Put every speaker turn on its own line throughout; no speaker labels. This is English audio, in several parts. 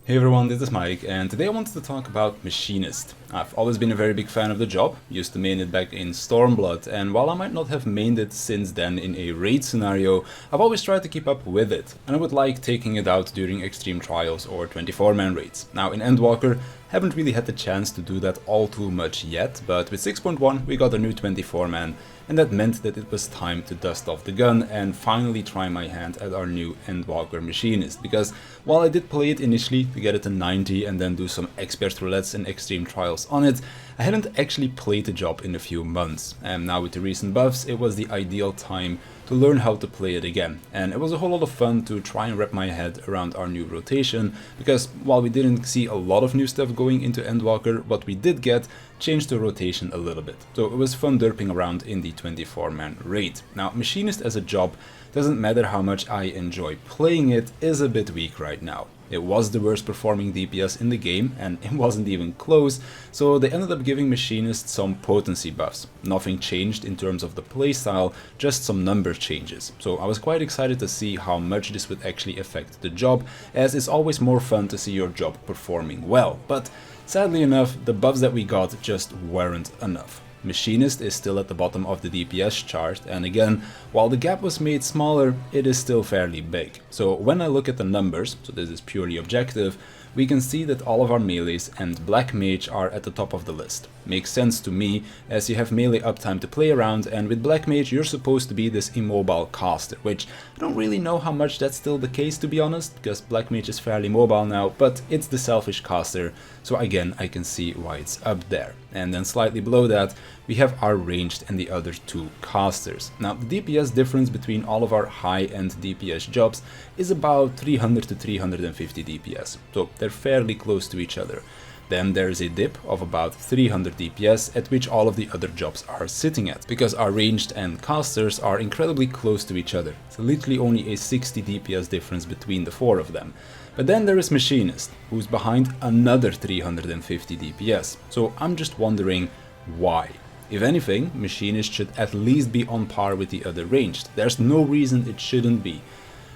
Hey everyone, this is Mike, and today I wanted to talk about Machinist. I've always been a very big fan of the job, used to main it back in Stormblood, and while I might not have mained it since then in a raid scenario, I've always tried to keep up with it, and I would like taking it out during extreme trials or 24-man raids. Now in Endwalker, haven't really had the chance to do that all too much yet, but with 6.1 we got a new 24-man, and that meant that it was time to dust off the gun and finally try my hand at our new Endwalker Machinist, because while I did play it initially to get it to 90 and then do some expert roulettes and extreme trials on it, I hadn't actually played the job in a few months, and now with the recent buffs it was the ideal time to learn how to play it again, and it was a whole lot of fun to try and wrap my head around our new rotation, because while we didn't see a lot of new stuff going into Endwalker, what we did get changed the rotation a little bit, so it was fun derping around in the 24-man raid. Now Machinist as a job, doesn't matter how much I enjoy playing it, is a bit weak right now. It was the worst performing DPS in the game, and it wasn't even close, so they ended up giving Machinist some potency buffs. Nothing changed in terms of the playstyle, just some number changes. So I was quite excited to see how much this would actually affect the job, as it's always more fun to see your job performing well. But sadly enough, the buffs that we got just weren't enough. Machinist is still at the bottom of the DPS chart, and again, while the gap was made smaller, it is still fairly big. So when I look at the numbers, so this is purely objective, we can see that all of our melees and Black Mage are at the top of the list. Makes sense to me, as you have melee uptime to play around, and with Black Mage you're supposed to be this immobile caster, which I don't really know how much that's still the case, to be honest, because Black Mage is fairly mobile now, but it's the selfish caster, so again I can see why it's up there. And then slightly below that we have our ranged and the other two casters. Now the DPS difference between all of our high-end DPS jobs is about 300 to 350 DPS, so they're fairly close to each other. Then there's a dip of about 300 DPS at which all of the other jobs are sitting at, because our ranged and casters are incredibly close to each other. So literally only a 60 DPS difference between the four of them. But then there is Machinist, who's behind another 350 DPS. So I'm just wondering why. If anything, Machinist should at least be on par with the other ranged. There's no reason it shouldn't be.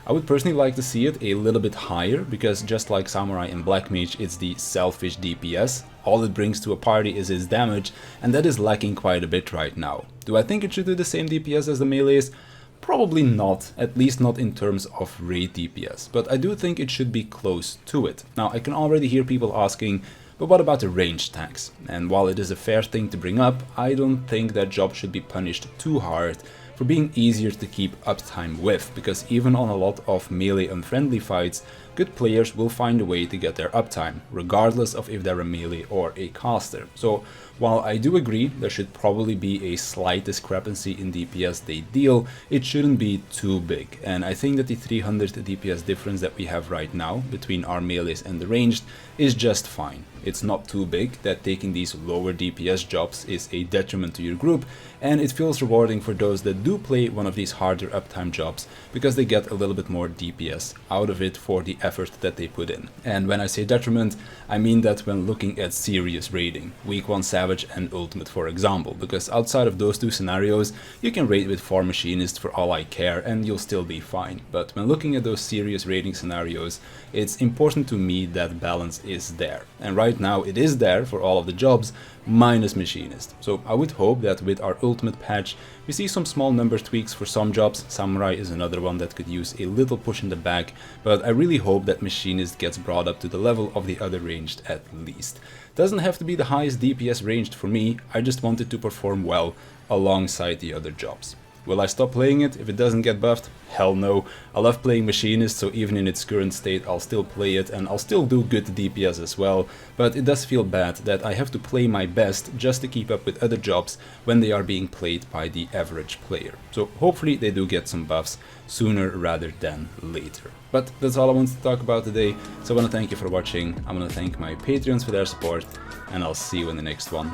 I would personally like to see it a little bit higher, because just like Samurai and Black Mage, it's the selfish DPS. All it brings to a party is its damage, and that is lacking quite a bit right now. Do I think it should do the same DPS as the melees? Probably not, at least not in terms of raid DPS, but I do think it should be close to it. Now I can already hear people asking, but what about the ranged tanks? And while it is a fair thing to bring up, I don't think that job should be punished too hard for being easier to keep uptime with, because even on a lot of melee unfriendly fights, good players will find a way to get their uptime, regardless of if they're a melee or a caster. So while I do agree there should probably be a slight discrepancy in DPS they deal, it shouldn't be too big, and I think that the 300 DPS difference that we have right now between our melees and the ranged is just fine. It's not too big that taking these lower DPS jobs is a detriment to your group, and it feels rewarding for those that do play one of these harder uptime jobs, because they get a little bit more DPS out of it for the effort that they put in. And when I say detriment, I mean that when looking at serious raiding, week 1 Savage and Ultimate for example, because outside of those two scenarios you can raid with 4 Machinists for all I care and you'll still be fine. But when looking at those serious raiding scenarios, it's important to me that balance is there, and right now it is there for all of the jobs minus Machinist. So I would hope that with our Ultimate patch we see some small number tweaks for some jobs. Samurai is another one that could use a little push in the back, but I really hope that Machinist gets brought up to the level of the other ranged at least. Doesn't have to be the highest DPS ranged for me, I just want it to perform well alongside the other jobs. Will I stop playing it if it doesn't get buffed? Hell no. I love playing Machinist, so even in its current state I'll still play it, and I'll still do good DPS as well, but it does feel bad that I have to play my best just to keep up with other jobs when they are being played by the average player. So hopefully they do get some buffs sooner rather than later. But that's all I wanted to talk about today, so I want to thank you for watching, I want to thank my Patreons for their support, and I'll see you in the next one.